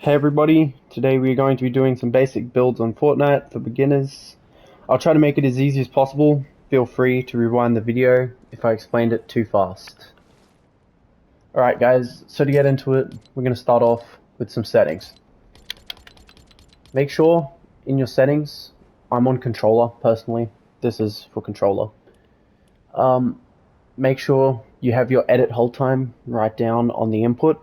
Hey everybody, today we're going to be doing some basic builds on Fortnite for beginners. I'll try to make it as easy as possible. Feel free to rewind the video if I explained it too fast. Alright guys, so to get into it, we're going to start off with some settings. Make sure in your settings, I'm on controller personally, this is for controller. Make sure you have your edit hold time right down on the input.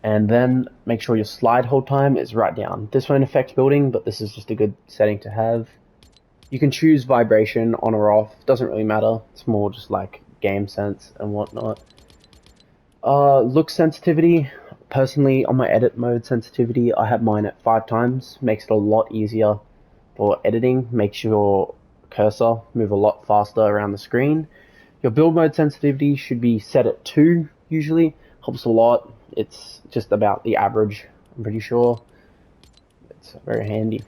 And then make sure your slide hold time is right down. This won't affect building, but this is just a good setting to have. You can choose vibration on or off, doesn't really matter. It's more just like game sense and whatnot. Look sensitivity, personally on my edit mode sensitivity, I have mine at 5 times. Makes it a lot easier for editing, makes your cursor move a lot faster around the screen. Your build mode sensitivity should be set at 2 usually, helps a lot. It's just about the average, I'm pretty sure. It's very handy.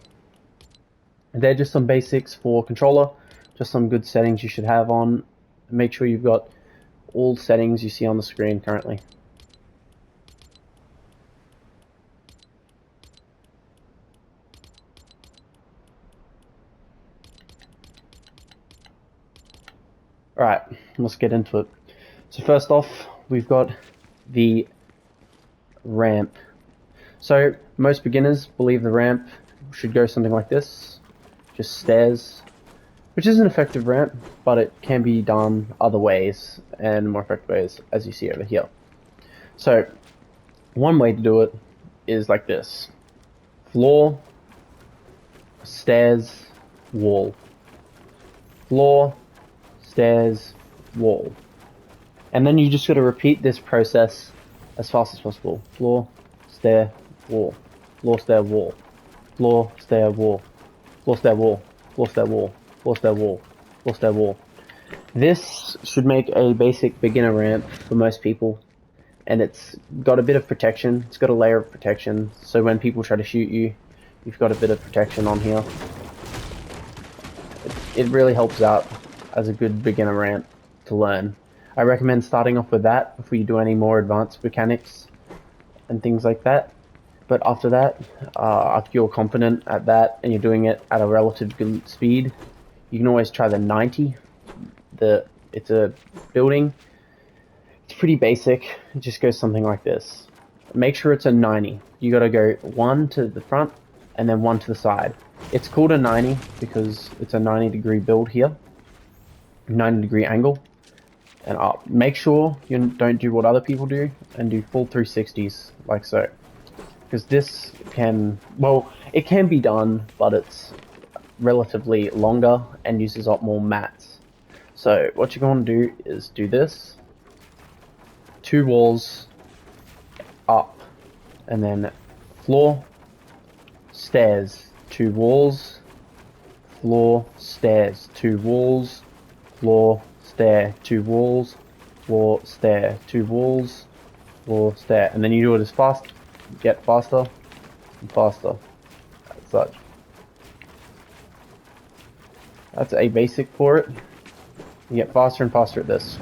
And they're just some basics for controller, just some good settings you should have on. Make sure you've got all settings you see on the screen currently. Alright, let's get into it. So first off, we've got the ramp. So most beginners believe the ramp should go something like this, just stairs, which is an effective ramp, but it can be done other ways and more effective ways, as you see over here. So one way to do it is like this: floor, stairs, wall, floor, stairs, wall. And then you just got to repeat this process as fast as possible. Floor, stair, wall. Floor, stair, wall. Floor, stair, wall. Floor, stair, wall. Floor, stair, wall. Floor, stair, wall. Floor, stair, wall. This should make a basic beginner ramp for most people. And it's got a bit of protection. It's got a layer of protection. So when people try to shoot you, you've got a bit of protection on here. It really helps out as a good beginner ramp to learn. I recommend starting off with that before you do any more advanced mechanics and things like that. But after that, after you're confident at that and you're doing it at a relative good speed, you can always try the 90. It's a building. It's pretty basic. It just goes something like this. Make sure it's a 90. You gotta go 1 to the front and then 1 to the side. It's called a 90 because it's a 90-degree build here. 90-degree angle. And make sure you don't do what other people do and do full 360s like so. Because this can, well, it can be done, but it's relatively longer and uses a lot more mats. So what you're going to do is do this. 2 walls up, and then floor, stairs, 2 walls, floor, stairs, 2 walls, floor, stair, 2 walls, floor, stair, 2 walls, floor, stair, and then you do it as fast, get faster and faster, as such. That's a basic for it. You get faster and faster at this.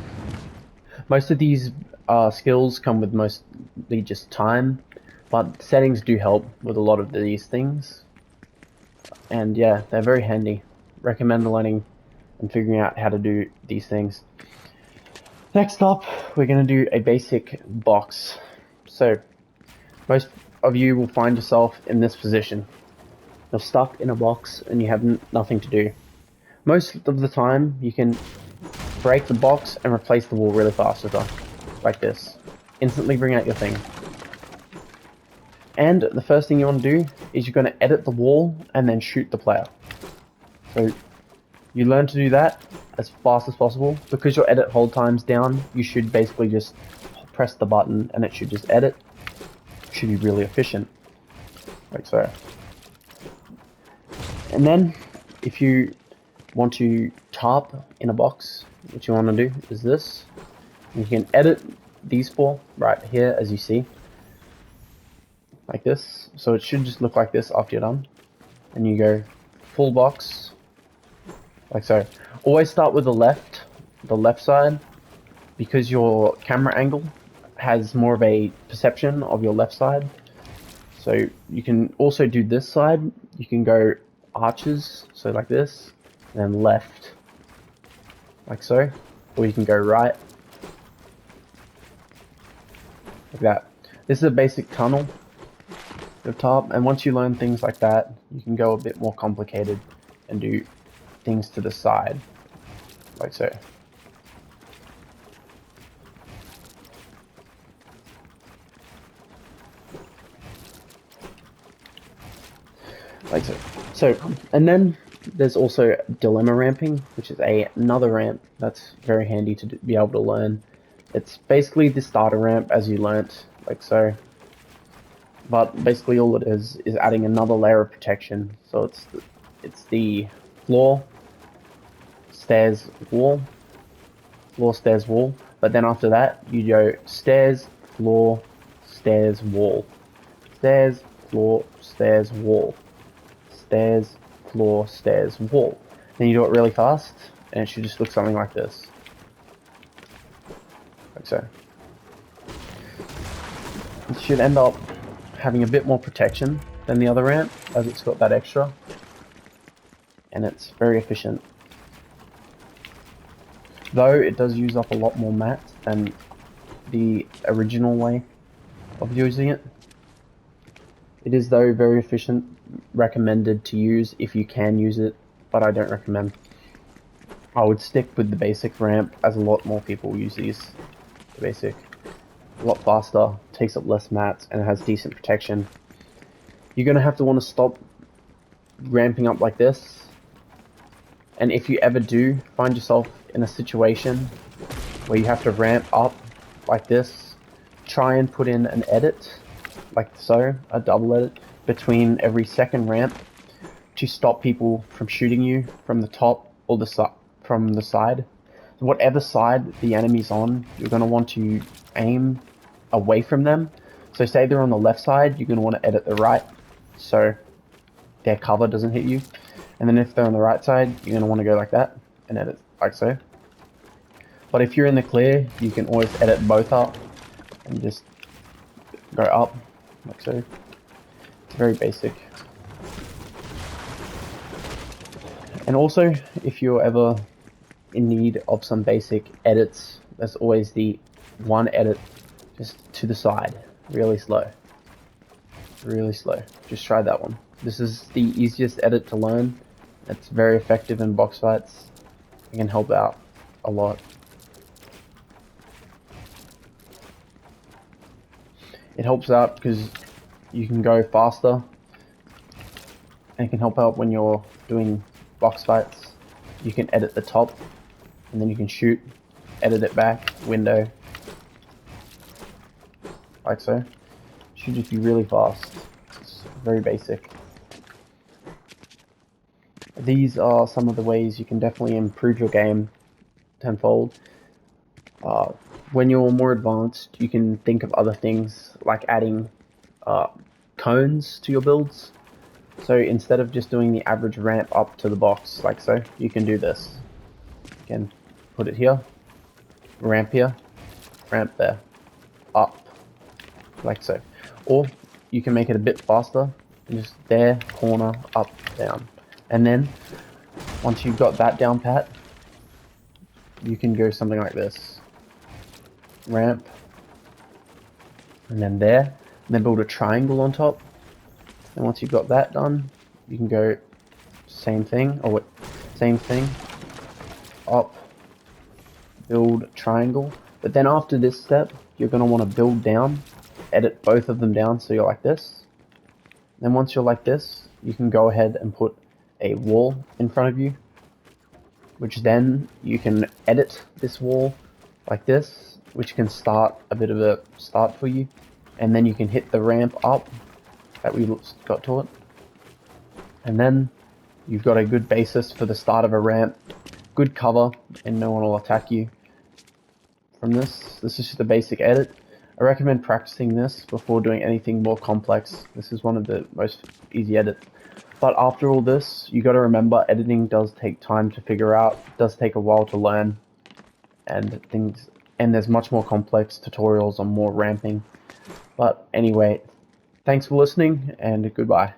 Most of these skills come with mostly just time, but settings do help with a lot of these things. And yeah, they're very handy. Recommend learning and figuring out how to do these things. Next up, we're going to do a basic box. So, most of you will find yourself in this position. You're stuck in a box and you have nothing to do. Most of the time, you can break the box and replace the wall really fast with her, like this. Instantly bring out your thing. And the first thing you want to do is you're going to edit the wall and then shoot the player. So you learn to do that as fast as possible. Because your edit hold time's down, you should basically just press the button and it should just edit. It should be really efficient, like so. And then if you want to tarp in a box, what you want to do is this. You can edit these 4 right here, as you see, like this. So it should just look like this after you're done. And you go full box, like so. Always start with the left side, because your camera angle has more of a perception of your left side. So you can also do this side. You can go arches, so like this, and then left, like so. Or you can go right, like that. This is a basic tunnel at the top, and once you learn things like that, you can go a bit more complicated and do things to the side, like so. Like so. So, and then there's also dilemma ramping, which is another ramp that's very handy to be able to learn. It's basically the starter ramp as you learnt, like so. But basically all it is adding another layer of protection. So it's the floor, stairs, wall, floor, stairs, wall. But then after that, you go stairs, floor, stairs, wall. Stairs, floor, stairs, wall. Stairs, floor, stairs, wall. Then you do it really fast, and it should just look something like this. Like so. It should end up having a bit more protection than the other ramp, as it's got that extra. And it's very efficient. Though it does use up a lot more mats than the original way of using it. It is though very efficient, recommended to use if you can use it, but I don't recommend. I would stick with the basic ramp, as a lot more people use these. The basic, a lot faster, takes up less mats, and it has decent protection. You're gonna have to want to stop ramping up like this, and if you ever do find yourself in a situation where you have to ramp up like this, try and put in an edit, like so, a double edit, between every second ramp to stop people from shooting you from the top or from the side. So whatever side the enemy's on, you're going to want to aim away from them. So say they're on the left side, you're going to want to edit the right so their cover doesn't hit you. And then if they're on the right side, you're going to want to go like that and edit like so. But if you're in the clear, you can always edit both up and just go up like so. It's very basic. And also, if you're ever in need of some basic edits, there's always the one edit just to the side, really slow. Really slow. Just try that one. This is the easiest edit to learn. It's very effective in box fights. It can help out a lot. It helps out because you can go faster, and it can help out when you're doing box fights. You can edit the top, and then you can shoot, edit it back, window, like so. Should just be really fast. It's very basic. These are some of the ways you can definitely improve your game tenfold. When you're more advanced, you can think of other things like adding cones to your builds. So instead of just doing the average ramp up to the box like so, you can do this. You can put it here, ramp there, up, like so. Or you can make it a bit faster, just there, corner, up, down. And then, once you've got that down pat, you can go something like this. Ramp, and then there, and then build a triangle on top. And once you've got that done, you can go same thing, same thing, up, build triangle. But then after this step, you're going to want to build down, edit both of them down so you're like this. Then once you're like this, you can go ahead and put a wall in front of you, which then you can edit this wall like this, which can start a bit of a start for you. And then you can hit the ramp up that we got to it. And then you've got a good basis for the start of a ramp, good cover, and no one will attack you from this. This is just a basic edit. I recommend practicing this before doing anything more complex. This is one of the most easy edits. But after all this, you got to remember editing does take time to figure out, does take a while to learn, and things and there's much more complex tutorials on more ramping. But anyway, thanks for listening, and goodbye.